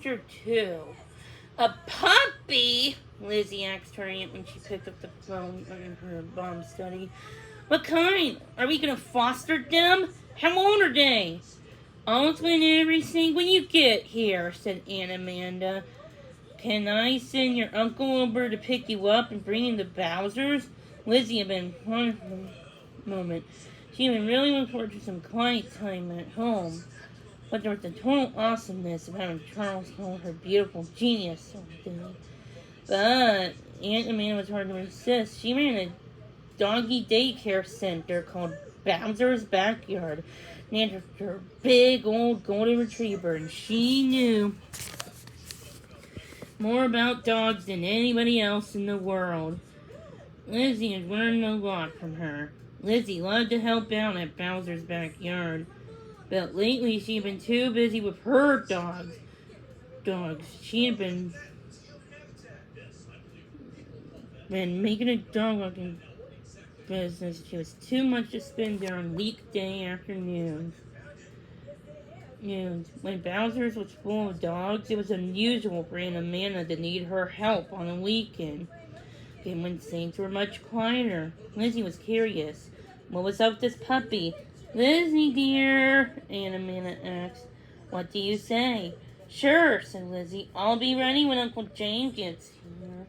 Chapter 2. A puppy? Lizzie asked her aunt when she picked up the phone in her bomb study. What kind? Are we going to foster them? How old are they? I'll explain everything when you get here, said Aunt Amanda. Can I send your uncle over to pick you up and bring in the Bowsers? Lizzie had been one moment. She had been really looking forward to some quiet time at home. But there was the total awesomeness of having Charles call her beautiful genius someday. But Aunt Amanda was hard to resist. She ran a doggy daycare center called Bowser's Backyard, named after her big old golden retriever, and she knew more about dogs than anybody else in the world. Lizzie had learned a lot from her. Lizzie loved to help out at Bowser's Backyard, but lately she had been too busy with her dogs. She had been making a dog walking business. She was too much to spend there on weekday afternoons. When Bowser's was full of dogs, it was unusual for Aunt Amanda to need her help on a weekend. And when things were much quieter, Lizzie was curious. What was up with this puppy? Lizzie, dear, Aunt Amanda asked. What do you say? Sure, said Lizzie. I'll be ready when Uncle James gets here.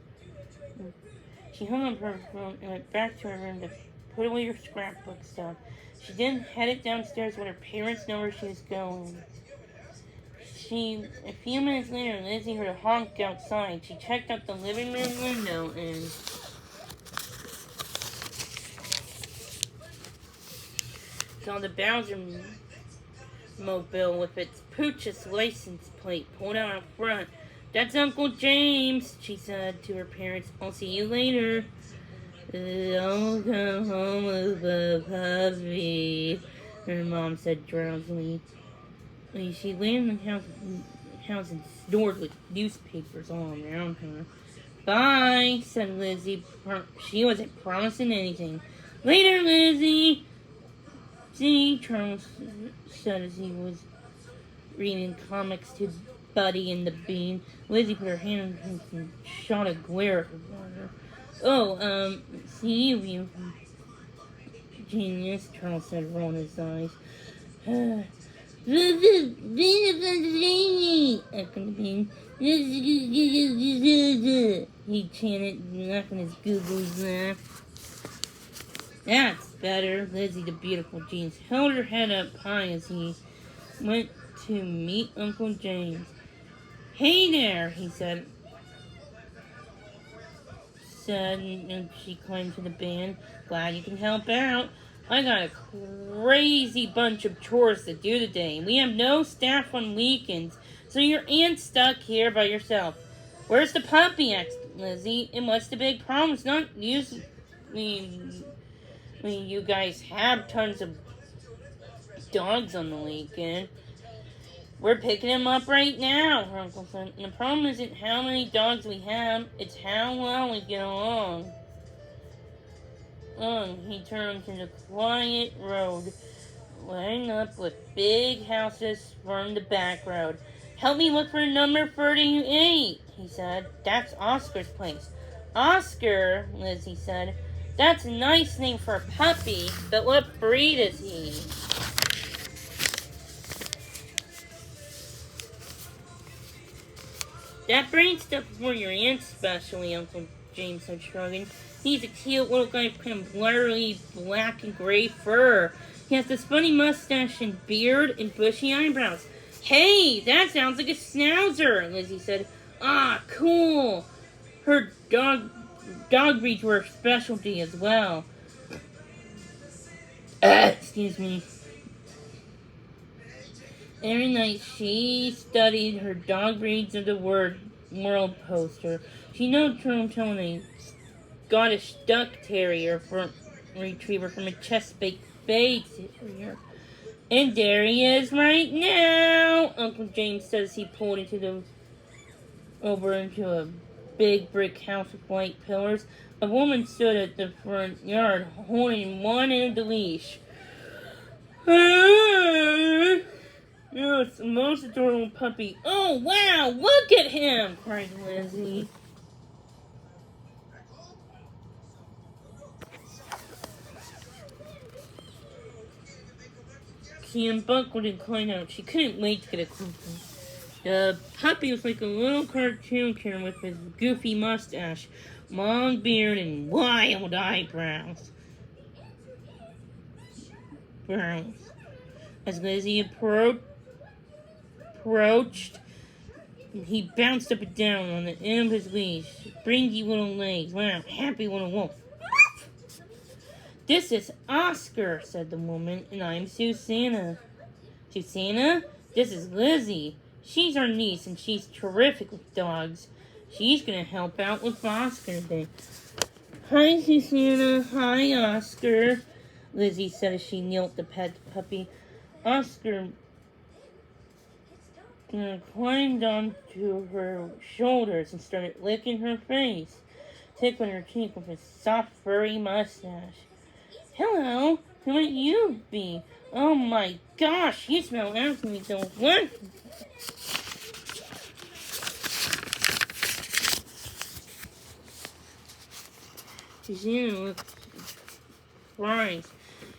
She hung up her phone and went back to her room to put away her scrapbook stuff. She then headed downstairs when her parents knew where she was going. A few minutes later, Lizzie heard a honk outside. She checked out the living room window and saw the Bowser mobile with its Pooch's license plate pulled out in front. That's Uncle James, she said to her parents. I'll see you later. Don't come home with a puppy, her mom said drowsily. She landed in the house and snored with newspapers all around her. Bye, said Lizzie. She wasn't promising anything. Later, Lizzie. See, Charles said as he was reading comics to Buddy and the Bean. Lizzie put her hand on him and shot a glare at her. See you, genius, Charles said, rolling his eyes. Echoed the Bean. He chanted, laughing his goo-goos laugh. That's better. Lizzie, the beautiful genius, held her head up high as he went to meet Uncle James. Hey there, he said, and she climbed to the band. Glad you can help out. I got a crazy bunch of chores to do today. We have no staff on weekends, so your aunt's stuck here by yourself. Where's the puppy? Asked Lizzie. And what's the big problem? It's not usually you guys have tons of dogs on the weekend. We're picking them up right now, her uncle said. And the problem isn't how many dogs we have, it's how well we get along. He turned to the quiet road, lining up with big houses from the back road. Help me look for number 38, he said. That's Oscar's place. Oscar, Lizzie said. That's a nice name for a puppy, but what breed is he? That breed stuff for your aunt specially, Uncle James said, shrugging. He's a cute little guy with kind of blurry black and gray fur. He has this funny mustache and beard and bushy eyebrows. Hey, that sounds like a schnauzer, Lizzie said. Ah, cool. Her dog breeds were a specialty as well. Excuse me. Every night she studied her dog breeds of the world poster. She knows from telling a Scottish Duck Terrier retriever from a Chesapeake Bay Terrier. And there he is right now, Uncle James says he pulled over into a big brick house with white pillars. A woman stood at the front yard holding one end of the leash. Oh, it's the most adorable puppy. Oh, wow, look at him, cried Lizzie. She unbuckled and climbed out. She couldn't wait to get a close look. The puppy was like a little cartoon character with his goofy mustache, long beard, and wild eyebrows. As Lizzie approached, he bounced up and down on the end of his leash. Springy little legs. Wow, happy little wolf. This is Oscar, said the woman, and I'm Susanna. Susanna, this is Lizzie. She's our niece, and she's terrific with dogs. She's going to help out with Oscar today. Hi, Susanna. Hi, Oscar, Lizzie said as she knelt to pet the puppy. Oscar climbed onto her shoulders and started licking her face, tickling her cheek with his soft, furry mustache. Hello, who might you be? Oh my gosh, you smell absolutely delicious. Susanna looked surprised.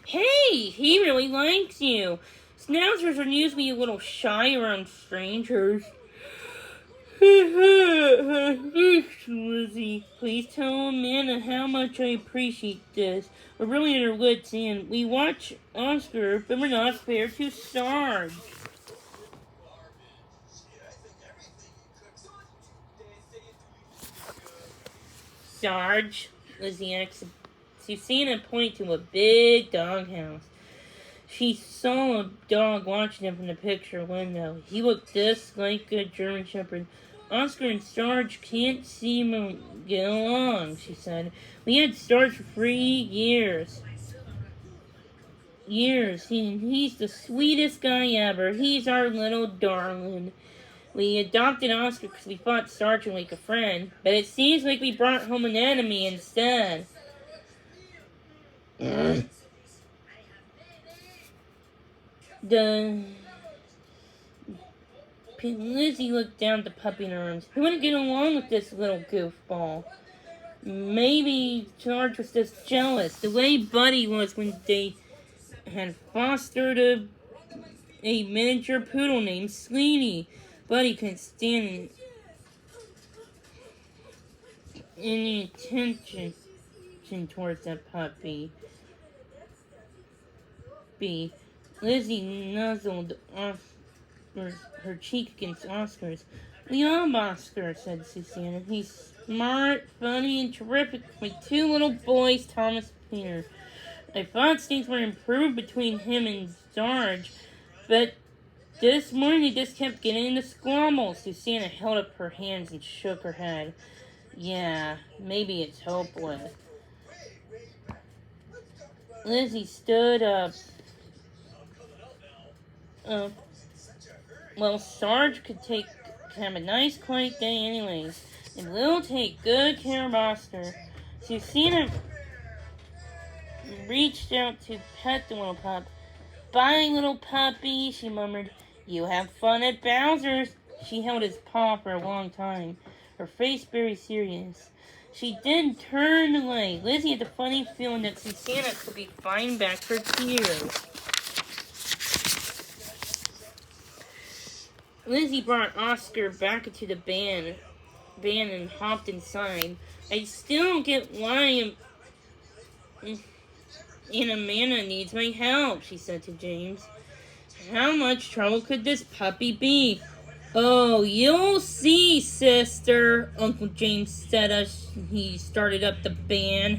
Hey, he really likes you. Schnauzers are usually a little shy around strangers. Lizzie, please tell Amanda how much I appreciate this. We're really at our wits' end. We watch Oscar, but we're not fair to Sarge. Sarge, Lizzie asked. Susanna pointed to a big doghouse. She saw a dog watching them from the picture window. He looked just like a German Shepherd. Oscar and Sarge can't seem to get along, she said. We had Sarge for 3 years. He's the sweetest guy ever. He's our little darling. We adopted Oscar because we thought Sarge was like a friend, but it seems like we brought home an enemy instead. Lizzie looked down at the puppy in her arms. Who wouldn't get along with this little goofball? Maybe Sarge was just jealous, the way Buddy was when they had fostered a miniature poodle named Sweetie. Buddy couldn't stand any attention towards that puppy. Lizzie nuzzled her cheek against Oscar's. We love Oscar, said Susanna. He's smart, funny, and terrific. My 2 little boys, Thomas and Peter. I thought things were improved between him and Sarge, but this morning they just kept getting into squabbles. Susanna held up her hands and shook her head. Yeah, maybe it's hopeless. Lizzie stood up. Well, Sarge could have a nice, quiet day anyways, and we'll take good care of Oscar. Susanna reached out to pet the little pup. Bye, little puppy, she murmured. You have fun at Bowser's. She held his paw for a long time, her face very serious. She then turned away. Lizzie had the funny feeling that Susanna could be fighting back her tears. Lizzie brought Oscar back into the van and hopped inside. I still don't get why Amanda needs my help, she said to James. How much trouble could this puppy be? Oh, you'll see, sister, Uncle James said as he started up the van.